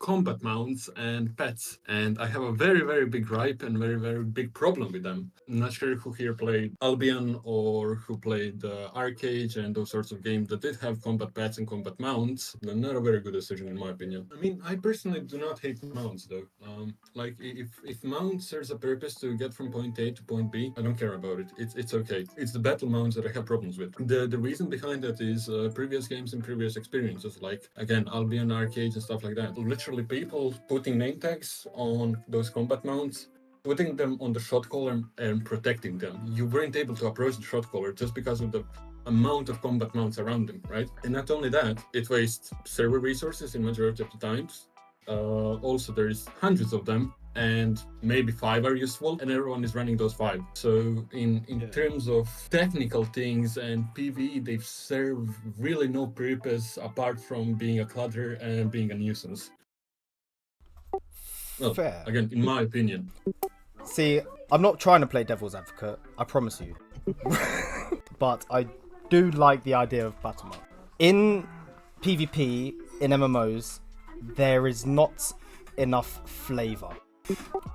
combat mounts and pets, and I have a very, very big gripe and very, very big problem with them. I'm not sure who here played Albion or who played Arcade and those sorts of games that did have combat pets and combat mounts. Not a very good decision in my opinion. I mean, I personally do not hate mounts though. Like if mount serves a purpose to get from point A to point B, I don't care about it. It's okay. It's the battle mounts that I have problems with. The reason behind that is previous games and previous experiences, like again Albion Arcade and stuff like that. Literally, people putting name tags on those combat mounts, putting them on the shot caller and protecting them. You weren't able to approach the shot caller just because of the amount of combat mounts around them, right? And not only that, it wastes server resources in majority of the times. Also, there's hundreds of them, and maybe 5 are useful, and everyone is running those 5. So in terms of technical things and PvE, they serve really no purpose apart from being a clutter and being a nuisance. Well, Fair. again, in my opinion. See, I'm not trying to play devil's advocate, I promise you. But I do like the idea of battle mode. In PvP, in MMOs, there is not enough flavor,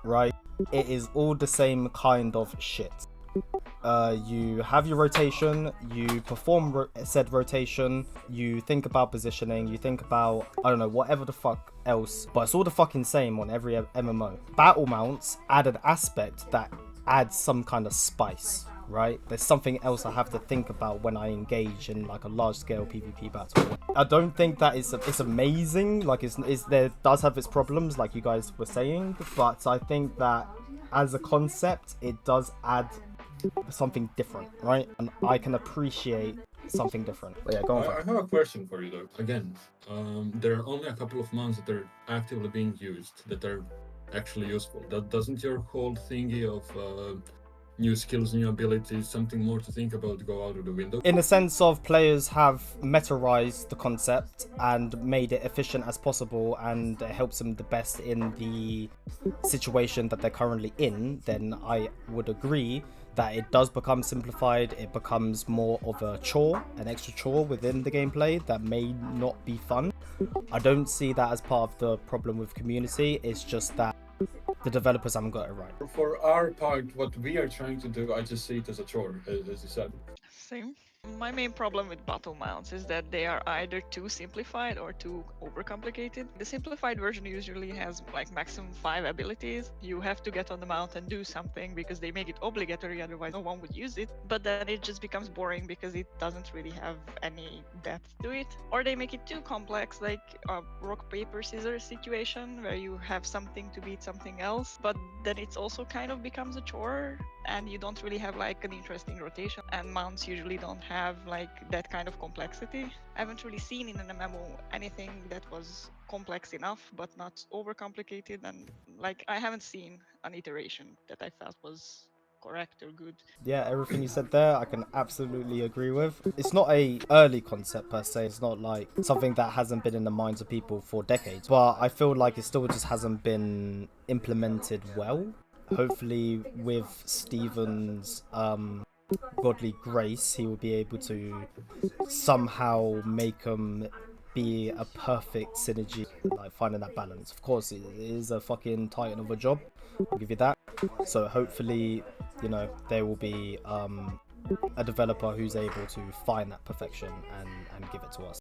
right? It is all the same kind of shit. You have your rotation, you perform said rotation, you think about positioning, you think about, I don't know, whatever the fuck else, but it's all the fucking same on every MMO. Battle mounts add an aspect that adds some kind of spice, right? There's something else I have to think about when I engage in like a large scale PvP battle. I don't think that it's amazing, like there does have its problems like you guys were saying, but I think that as a concept it does add something different, right? And I can appreciate something different. But yeah, go on. I have a question for you though. Again, there are only a couple of mounts that are actively being used that are actually useful. That doesn't your whole thingy of new skills, new abilities, something more to think about go out of the window? In the sense of players have metarized the concept and made it efficient as possible, and it helps them the best in the situation that they're currently in, then I would agree that it does become simplified. It becomes more of a chore, an extra chore within the gameplay that may not be fun. I don't see that as part of the problem with community. It's just that the developers haven't got it right. For our part, what we are trying to do, I just see it as a chore, as you said. Same. My main problem with battle mounts is that they are either too simplified or too overcomplicated. The simplified version usually has like maximum 5 abilities. You have to get on the mount and do something because they make it obligatory, otherwise no one would use it. But then it just becomes boring because it doesn't really have any depth to it. Or they make it too complex, like a rock, paper, scissors situation where you have something to beat something else. But then it also kind of becomes a chore and you don't really have like an interesting rotation, and mounts usually don't have like that kind of complexity. I haven't really seen in an MMO anything that was complex enough but not overcomplicated, and like I haven't seen an iteration that I felt was correct or good. Yeah, everything you said there I can absolutely agree with. It's not a early concept per se, it's not like something that hasn't been in the minds of people for decades, but I feel like it still just hasn't been implemented well. Hopefully with Steven's godly grace, he will be able to somehow make them be a perfect synergy, like finding that balance. Of course, it is a fucking titan of a job, I'll give you that. So hopefully, you know, there will be a developer who's able to find that perfection and give it to us.